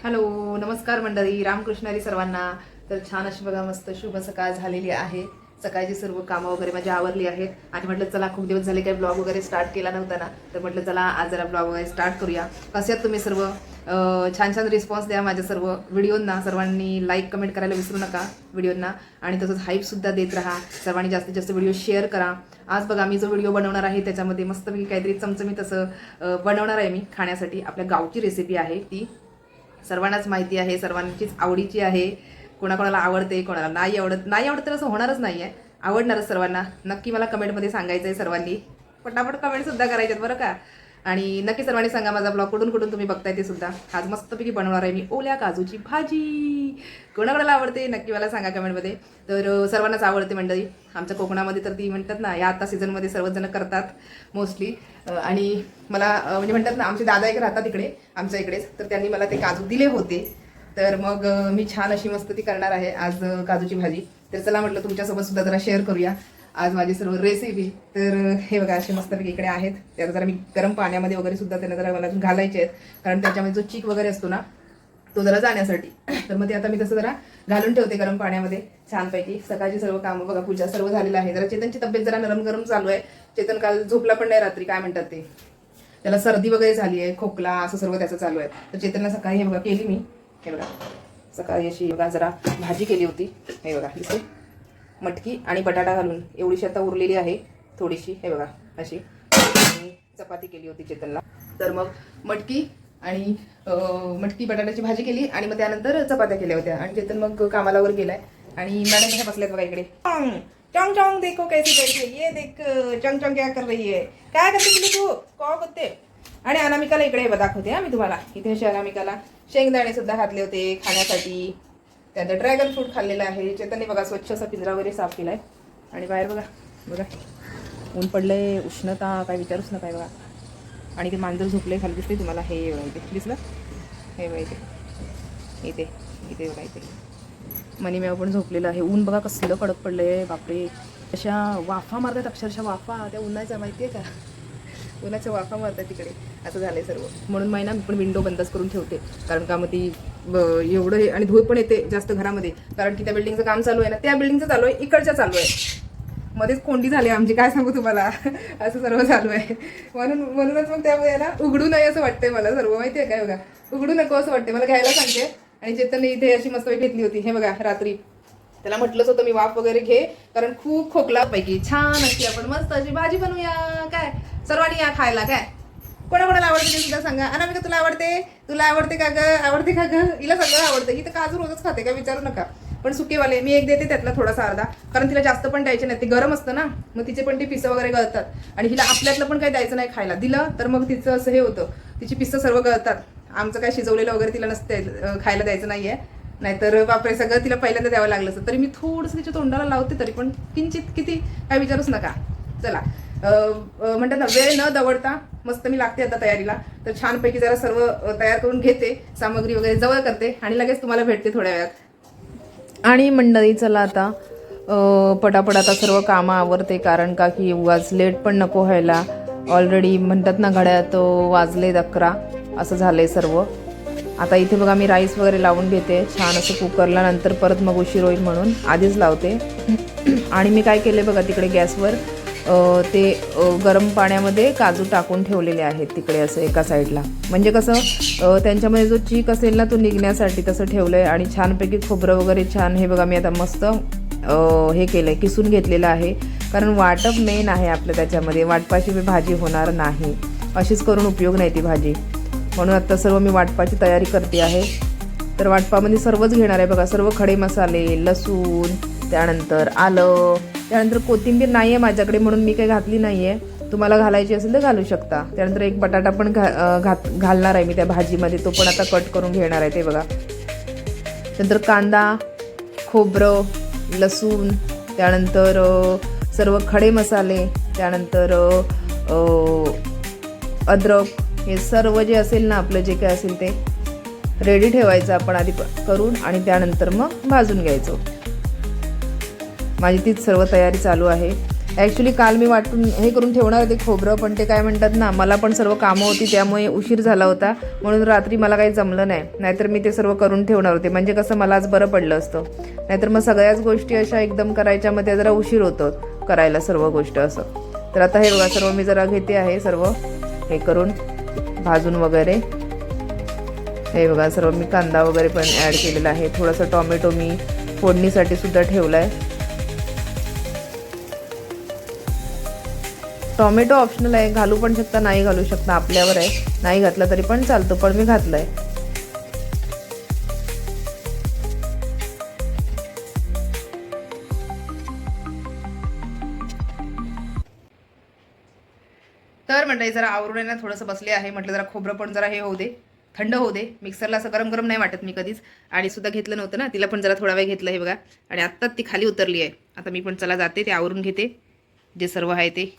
Hello, नमस्कार मंडळी, रामकृष्ण हरी सर्वांना. तर छान अशी बघा मस्त शुभ सकाळ झालेली आहे. सकाळची सर्व कामं वगैरे माझी आवरली आहेत आणि म्हटलं चला खूप दिवस झाले काही ब्लॉग वगैरे स्टार्ट केला नव्हता ना, तर म्हटलं चला आज जरा ब्लॉग वगैरे स्टार्ट करूया. कसे आहात तुम्ही सर्व? छान छान रिस्पॉन्स द्या माझ्या सर्व व्हिडिओंना. सर्वांनी लाईक कमेंट करायला विसरू नका व्हिडिओंना आणि तसंच हाईपसुद्धा देत राहा. सर्वांनी जास्तीत जास्त व्हिडिओ शेअर करा. आज बघा मी जो व्हिडिओ बनवणार आहे त्याच्यामध्ये मस्तपैकी काहीतरी चमचमीत असं बनवणार आहे मी खाण्यासाठी. आपल्या गावची रेसिपी आहे ती, सर्वांनाच माहिती आहे, सर्वांचीच आवडीची आहे. कोणाकोणाला आवडते, कोणाला नाही आवडत तर असं होणारच नाही आहे, आवडणारच सर्वांना. नक्की मला कमेंटमध्ये सांगायचं आहे सर्वांनी, पटापट कमेंटसुद्धा करायच्यात बरं का. आणि नक्की सर्वांनी सांगा माझा ब्लॉग कुठून तुम्ही बघताय ते सुद्धा. आज मस्तपैकी बनवणार आहे मी ओल्या काजूची भाजी. कोणाकोणाला आवडते नक्की मला सांगा कमेंटमध्ये. तर सर्वांनाच आवडते मंडळी. आमच्या कोकणामध्ये तर ती म्हणतात ना, या आता सीझनमध्ये सर्वच जण करतात मोस्टली. आणि मला म्हणजे म्हणतात ना, आमचे दादा एक राहतात इकडे आमच्या इकडेच, तर त्यांनी मला ते काजू दिले होते. तर मग मी छान अशी मस्त ती करणार आहे आज काजूची भाजी. तर चला म्हटलं तुमच्यासोबत सुद्धा जरा शेअर करूया आज माझी सर्व रेसिपी. तर हे बघा असे मस्तपैकी इकडे आहेत. त्याला जरा मी गरम पाण्यामध्ये वगैरे सुद्धा त्यांना जरा मला घालायचे आहेत, कारण त्याच्यामध्ये जो चीक वगैरे असतो ना तो जरा जाण्यासाठी. तर मग ते आता मी तसं जरा घालून ठेवते गरम पाण्यामध्ये छानपैकी. सकाळची सर्व कामं बघा, पूजा सर्व झालेलं आहे. जरा चेतनची तब्येत जरा नरम गरम चालू आहे. चेतन काल झोपला पण नाही रात्री, काय म्हणतात ते, त्याला सर्दी वगैरे झाली आहे, खोकला असं सर्व त्याचं चालू आहे. तर चेतनला सकाळी हे बघा केली मी, हे बघा सकाळी अशी बघा जरा भाजी केली होती, हे बघा दिसते, मटकी आणि बटाटा घालून एवढीशी आता उरलेली आहे थोडीशी, हे बघा अशी. आणि चपाती केली होती चेतनला. तर मग मटकी आणि मटकी बटाट्याची भाजी केली आणि मग त्यानंतर चपात्या केल्या होत्या. आणि चेतन मग कामाला वर गेलाय आणि मॅडम कशा बसल्यात बघा इकडे. चॉंग चॉंग देखो कैसी बैठी, ये देख चॉंग चॉंग क्या कर रही है, काय करते तू, कॉ करते. आणि अनामिकाला इकडे दाखवते हा मी तुम्हाला. इथे असे अनामिकाला शेंगदाणे सुद्धा घातले होते खाण्यासाठी. त्यानंतर ड्रॅगन फ्रूट खाल्लेलं आहे. चेतनने बघा स्वच्छ असा पिंजरा वगैरे साफ केलाय. आणि बाहेर बघा ऊन पडलंय, उष्णता काय विचारूच नका बघा. आणि ते मांजर झोपले खाली दिसते तुम्हाला, हे बघा इथे दिसलं, हे बघा इथे बघा इथे मनीमेव पण झोपलेलं आहे. ऊन बघा कसलं कडक पडलंय बापरे. अशा वाफा मारतात, अक्षरशः वाफा त्या उन्हाच्या, माहिती आहे का, उन्हाच्या वाफा मारतात तिकडे. असं झालंय सर्व. म्हणून मी पण विंडो बंदच करून ठेवते, कारण का मग ती एवढं आणि धूळ पण येते जास्त घरामध्ये, कारण की त्या बिल्डिंगचं काम चालू आहे ना, त्या बिल्डिंगचं चालू आहे, इकडच्या चालू आहे, मध्येच कोंडी झाली आमची, काय सांगू तुम्हाला. असं सर्व चालू आहे. म्हणूनच मग त्यामुळे ना उघडू नये असं वाटतंय मला सर्व, माहिती आहे काय बघा, उघडू नको असं वाटतंय मला. घ्यायला सांगते. आणि चेतनने इथे अशी मस्त घेतली होती, हे बघा रात्री. त्याला म्हटलंच होतं मी वाफ वगैरे घे, कारण खूप खोकला पैकी छान अशी आपण मस्त अशी भाजी बनवूया. काय सर्वांनी या खायला, काय कोणाकोणाला आवडते ते सुद्धा सांगा. अनामिका तुला आवडते का ग? हिला सगळं आवडतं. ही तर काजू रोजच खाते, काय विचारू नका. पण सुकेवाले मी एक देते त्यातला थोडासा अर्धा, कारण तिला जास्त पण द्यायचे नाही, ते गरम असतं ना, मग तिचे पण ती पिसं वगैरे गळतात. आणि हिला आपल्यातलं पण काही द्यायचं नाही खायला. दिलं तर मग तिचं असं हे होतं, तिची पिसं सर्व गळतात. आमचं काय शिजवलेलं वगैरे तिला नसते खायला द्यायचं नाहीये, नाहीतर बापरे सगळं तिला पहिल्यांदा द्यावं लागलं असतं. तरी मी थोडंसं तिच्या तोंडाला लावते, तरी पण किंचित, किती काय विचारूच नका. चला म्हणतात ना, वेळ न दवडता मस्त मी लागते आता तयारीला. तर छानपैकी जरा सर्व तयार करून घेते, सामग्री वगैरे जवळ करते आणि लगेच तुम्हाला भेटते थोड्या वेळात. आणि मंडळी चला आता पटापट आता सर्व कामं आवरते, कारण का की उगाच लेट पण नको व्हायला. ऑलरेडी म्हणतात ना घड्यात वाजले 11 असं झालंय सर्व. आता इथे बघा मी राईस वगैरे लावून घेते छान असं कुकरला, नंतर परत मग उशीर होईल म्हणून आधीच लावते. आणि मी काय केले बघा, तिकडे गॅसवर ते गरम पाण्यामध्ये काजू टाकून ठेवलेले आहेत तिकडे असं एका साईडला, म्हणजे कसं त्यांच्यामध्ये जो चीक असेल ना तो निघण्यासाठी तसं ठेवलं आहे. आणि छानपैकी खोबरं वगैरे छान, हे बघा मी आता मस्त हे केलं आहे, किसून घेतलेलं आहे, कारण वाटप मेन आहे आपलं त्याच्यामध्ये. वाटपाची भाजी होणार नाही, अशीच करून उपयोग नाही ती भाजी. म्हणून आता सर्व मी वाटपाची तयारी करते आहे. तर वाटपामध्ये सर्वच घेणार आहे बघा, सर्व खडे मसाले, लसूण, त्यानंतर आलं, त्यानंतर कोथिंबीर नाही आहे माझ्याकडे म्हणून मी काही घातली नाही आहे. तुम्हाला घालायची असेल तर घालू शकता. त्यानंतर एक बटाटा पण घालणार आहे मी त्या भाजीमध्ये, तो पण आता कट करून घेणार आहे ते बघा. त्यानंतर कांदा, खोबरं, लसूण, त्यानंतर सर्व खडे मसाले, त्यानंतर अद्रक हे सर्व जे असेल ना आपलं जे काय असेल ते रेडी ठेवायचं आपण आधी करून आणि त्यानंतर मग भाजून घ्यायचं. माझी तीच सर्व तयारी चालू आहे. ॲक्च्युली काल मी वाटून हे करून ठेवणार होते खोबरं, पण ते काय म्हणतात ना, मला पण सर्व कामं होती त्यामुळे उशीर झाला होता, म्हणून रात्री मला काही जमलं नाही. नाहीतर मी ते सर्व करून ठेवणार होते, म्हणजे कसं मला आज बरं पडलं असतं. नाहीतर मग सगळ्याच गोष्टी अशा एकदम करायच्यामध्ये जरा उशीर होतो करायला सर्व गोष्ट असं. तर आता हे बघा सर्व मी जरा घेते आहे सर्व हे करून भाजून वगैरे. हे बघा सर्व मी कांदा वगैरे पण ॲड केलेला आहे. थोडंसं टॉमॅटो मी फोडणीसाठी सुद्धा ठेवला आहे. टॉमॅटो ऑप्शनल आहे, घालू पण शकता नाही घालू शकता, आपल्यावर आहे. नाही घातला तरी पण चालतो, पण मी घातलं आहे. तर म्हटलं जरा आवरून ना थोडंसं बसले आहे. म्हटलं जरा खोबरं पण जरा हे होऊ दे, थंड होऊ दे. मिक्सरला असं गरम गरम नाही वाटत मी कधीच. आणि सुद्धा घेतलं नव्हतं ना, तिला पण जरा थोडा वेळ घेतलं हे बघा. आणि आत्ताच ती खाली उतरली आहे. आता मी पण चला जाते, ते आवरून घेते जे सर्व आहे ते,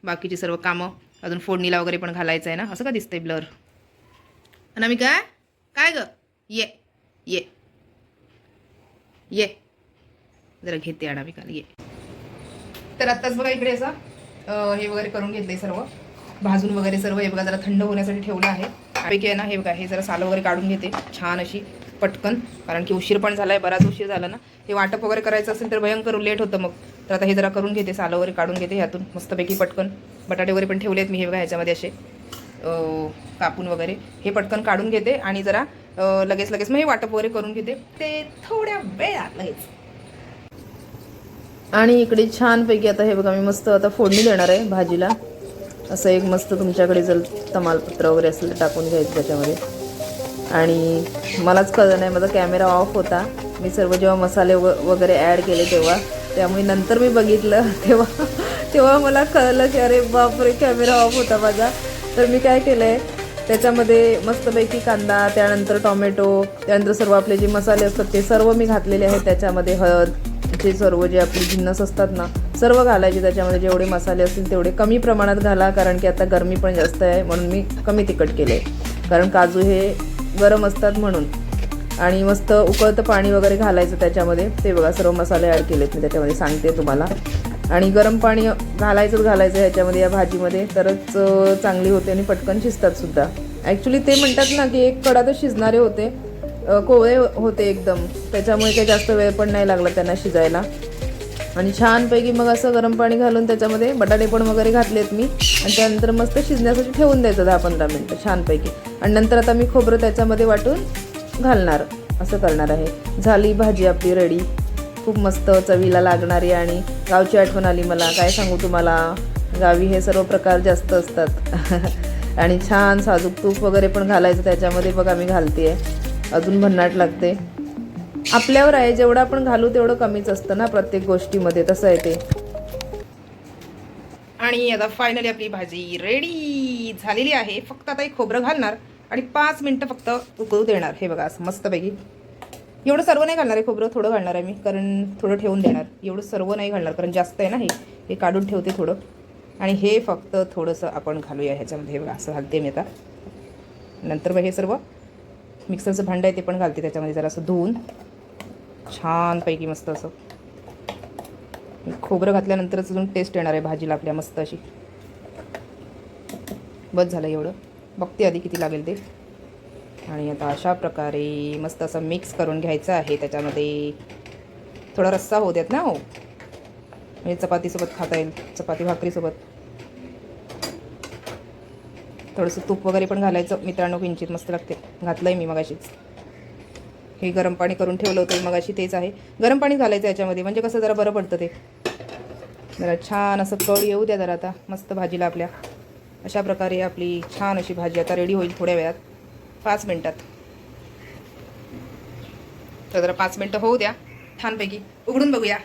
बाकीची सर्व कामं. अजून फोडणीला वगैरे पण घालायचं आहे ना. असं का दिसतंय ब्लर? अनामिका काय ग? ये ये ये जरा घेते अनामिकाला, ये. तर आत्ताच बघा इकडे असं हे वगैरे करून घेतलंय सर्व, भाजून वगैरे सर्व. हे बघा जरा थंड होण्यासाठी ठेवलं आहे. पैकी आहे ना. हे बघा हे जरा सालं वगैरे काढून घेते छान अशी पटकन, कारण की उशीर पण झाला आहे, बराच उशीर झाला ना. हे वाटप वगैरे करायचं असेल तर भयंकर लेट होतं मग. तर आता हे जरा करून घेते, सालं वगैरे काढून घेते ह्यातून मस्तपैकी पटकन. बटाटे वगैरे पण ठेवले आहेत मी हे बघा ह्याच्यामध्ये असे कापून वगैरे. हे पटकन काढून घेते आणि जरा लगेच मग हे वाटप वगैरे करून घेते, ते थोड्या वेळात लगेच. आणि इकडे छानपैकी आता हे बघा मी मस्त आता फोडणी देणार आहे भाजीला. असं एक मस्त तुमच्याकडे जर तमालपत्र वगैरे असेल तर टाकून घ्यायचं त्याच्यामध्ये. आणि मलाच कळलं नाही, माझा कॅमेरा ऑफ होता. मी सर्व जेव्हा मसाले वगैरे ॲड केले तेव्हा, त्यामुळे नंतर मी बघितलं तेव्हा मला कळलं की अरे बापरे कॅमेरा ऑफ होता माझा. तर मी काय केलं आहे, त्याच्यामध्ये मस्तपैकी कांदा, त्यानंतर टॉमॅटो, त्यानंतर सर्व आपले जे मसाले असतात ते सर्व मी घातलेले आहेत. त्याच्यामध्ये हळद, जे सर्व जे आपले जिन्नस असतात ना सर्व घालायचे त्याच्यामध्ये. जेवढे मसाले असतील तेवढे कमी प्रमाणात घाला, कारण की आता गरमी पण जास्त आहे म्हणून मी कमी तिखट केले, कारण काजू हे गरम असतात म्हणून. आणि मस्त उकळतं पाणी वगैरे घालायचं त्याच्यामध्ये. ते बघा सर्व मसाले ॲड केलेत मी त्याच्यामध्ये, सांगते तुम्हाला. आणि गरम पाणी घालायचं ह्याच्यामध्ये या भाजीमध्ये, तरच चांगली होते आणि पटकन शिजतात सुद्धा. ॲक्च्युली ते म्हणतात ना की एक कडातच शिजणारे होते, कोवळे होते एकदम, त्याच्यामुळे काही जास्त वेळ पण नाही लागला त्यांना शिजायला. आणि छानपैकी मग असं गरम पाणी घालून त्याच्यामध्ये बटाटे पण वगैरे घातलेत मी. आणि त्यानंतर मस्त शिजण्यासाठी ठेवून द्यायचं 10-15 मिनटं छानपैकी. आणि नंतर आता मी खोबरं त्याच्यामध्ये वाटून घालणार, असं करणार आहे. झाली भाजी आपली रेडी, खूप मस्त चवीला लागणारी. आणि गावची आठवण आली मला, काय सांगू तुम्हाला, गावी हे सर्व प्रकार जास्त असतात. आणि छान साजूक तूप वगैरे पण घालायचं त्याच्यामध्ये. बघा मी घालते आहे, अजून भन्नाट लागते. आपल्यावर आहे, जेवढं आपण घालू तेवढं कमीच असतं ना प्रत्येक गोष्टीमध्ये, तसं आहे ते. आणि आता फायनली आपली भाजी रेडी झालेली आहे. फक्त आता एक खोबरं घालणार आणि 5 मिनटं फक्त उकळू देणार. हे बघा असं मस्तपैकी. एवढं सर्व नाही घालणार आहे खोबरं, थोडं घालणार आहे मी, कारण थोडं ठेवून देणार. एवढं सर्व नाही घालणार कारण जास्त आहे ना, हे काढून ठेवते थोडं. आणि हे फक्त थोडंसं आपण घालूया ह्याच्यामध्ये. हे बघा असं घालते मी आता. नंतर मग हे सर्व मिक्सरचं भांडं आहे ते पण घालते त्याच्यामध्ये, जरा असं धुवून छानपैकी मस्त असं. खोबरं घातल्यानंतरच अजून टेस्ट येणार आहे भाजीला आपल्या मस्त अशी. बस झालं एवढं, बघते आधी किती लागेल ते. आणि आता अशा प्रकारे मस्त असं मिक्स करून घ्यायचं आहे. त्याच्यामध्ये थोडा रस्सा होऊ द्यात ना, हो म्हणजे चपातीसोबत खाता येईल, चपाती भाकरीसोबत. थोडंसं तूप वगैरे पण घालायचं मित्रांनो, किंचित मस्त लागते. घातलं आहे मी मगाशीच. हे गरम पाणी करून ठेवलं होतं मगाशी, तेच आहे. गरम पाणी घालायचं याच्यामध्ये, म्हणजे कसं जरा बरं पडतं ते. जरा छान असं कळ येऊ द्या जरा आता मस्त भाजीला आपल्या. अशा प्रकारे आपली छान अशी भाजी आता रेडी होईल थोड्या वेळात, 5 मिनटात. तर जरा 5 मिनटं होऊ द्या, छानपैकी उघडून बघूया.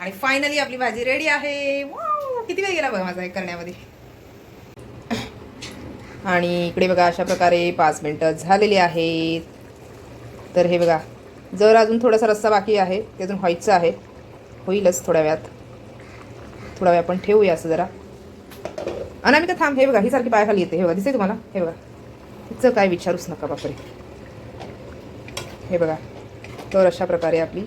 आणि फायनली आपली भाजी रेडी आहे. वाव, किती वेळ गेला बघा माझा हे करण्यामध्ये. आणि इकडे बघा अशा प्रकारे 5 मिनटं झालेली आहेत. तर हे बघा, जर अजून थोडासा रस्सा बाकी आहे, ते अजून व्हायचं आहे, होईलच थोड्या वेळात. थोडा वेळ आपण ठेवूया असं जरा. अनामिका थांब, हे बघा ही सारखी पायाखाली येते, हे बघा दिसते तुम्हाला, हे बघा हिचं काय विचारूच नका बापरे. हे बघा, तर अशा प्रकारे आपली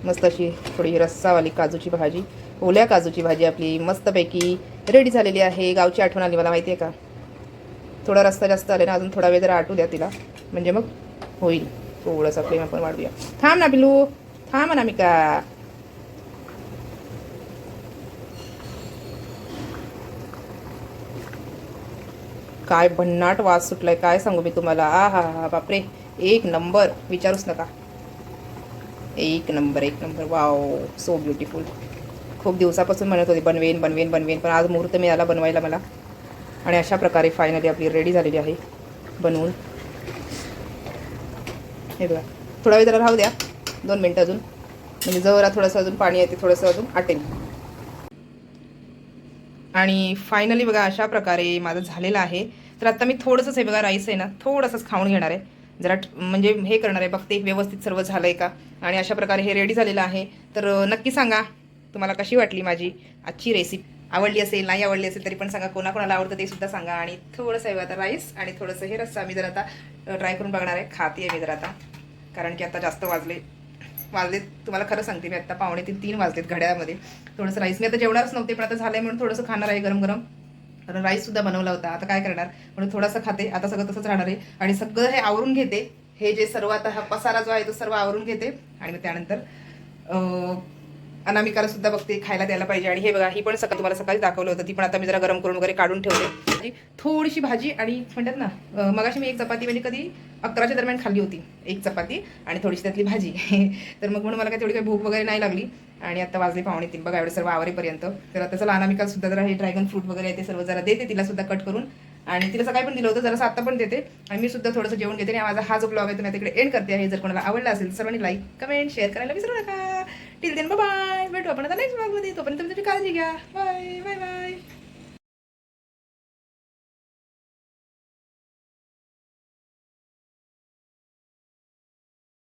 मस्त अशी थोडी रस्सावाली काजूची भाजी, ओल्या काजूची भाजी आपली मस्तपैकी रेडी झालेली आहे. गावची आठवण आली मला, माहिती आहे का. थोडा रस्ता जास्त आले ना, अजून थोडा वेळ जरा आटू द्या तिला, म्हणजे मग होईल. थोडंसं फ्लेम आपण वाढूया. थांब ना पिलू, थांब अनामिका. काय भन्नाट वास सुटलाय, काय सांगू मी तुम्हाला. आ हा हा बापरे, एक नंबर, विचारूच नका. एक नंबर, एक नंबर. Wow, so beautiful. खूप दिवसापासून म्हणत होते बनवेन बनवेन बनवेन, पण आज मुहूर्त मिळाला बनवायला मला. आणि अशा प्रकारे फायनली आपली रेडी झालेली आहे बनवून. हे बघा, थोडा वेळ जरा राहू द्या, 2 मिनटं अजून, म्हणजे जरा थोडंसं अजून पाणी येते, थोडंसं अजून आटेल. आणि फायनली बघा अशा प्रकारे माझं झालेलं आहे. तर आता मी थोडंसंच, हे बघा राईस आहे ना, थोडंसंच खाऊन घेणार आहे, जरा म्हणजे हे करणार आहे, बघते व्यवस्थित सर्व झालं आहे का. आणि अशा प्रकारे हे रेडी झालेलं आहे. तर नक्की सांगा तुम्हाला कशी वाटली माझी आजची रेसिपी. आवडली असेल, नाही आवडली असेल तरी पण सांगा, कोणाकोणाला आवडतं ते सुद्धा सांगा. आणि थोडंसं आहे आता राईस आणि थोडंसं हे रस्सा मी जर आता ट्राय करून बघणार आहे, खाते आहे मी जर आता, कारण की आता जास्त वाजलेत तुम्हाला खरं सांगते मी, आता 2:45-3 वाजलेत घड्याळामध्ये. थोडंसं राईस मी आता जेवणारच नव्हते, पण आता झालंय म्हणून थोडंसं खाणार आहे गरम गरम, कारण राईस सुद्धा बनवला होता. आता काय करणार, म्हणून थोडासा खाते. आता सगळं तसंच राहणार आहे. आणि सगळं हे आवरून घेते, हे जे सर्व आता हा पसारा जो आहे तो सर्व आवरून घेते. आणि मग त्यानंतर अनामिकाला सुद्धा बघते, खायला द्यायला पाहिजे. आणि हे बघा, ही पण तुम्हाला सकाळी दाखवलं होतं, ती पण आता मी जरा गरम करून वगैरे काढून ठेवते. थोडीशी भाजी आणि म्हणतात ना, मगाशी मी एक चपाती म्हणजे कधी 11च्या दरम्यान खाल्ली होती, एक चपाती आणि थोडीशी त्यातली भाजी. तर मग म्हणून मला काय तेवढी काही भूक वगैरे नाही लागली. आणि आता वाजले 2:45 बघा, एवढे सर्व आवरेपर्यंत. तर आता चला अनामिकाला सुद्धा जरा हे ड्रॅगन फ्रूट वगैरे आहे ते सर्व जरा देते तिला सुद्धा कट करून. आणि तिला सकाळी पण दिलं होतं, जरासं आता पण देते. आणि मी सुद्धा थोडंसं जेवण घेते. आणि माझा हा जो ब्लॉग आहे तो मी तिकडे एंड करते आहे. जर कोणाला आवडला असेल सर्वांनी लाईक, कमेंट, शेअर करायला विसरू नका. टिल देन बाय, भेटू आपण आता नेक्स्ट ब्लॉगमध्ये. तोपर्यंत तुमची काळजी घ्या. Bye bye bye.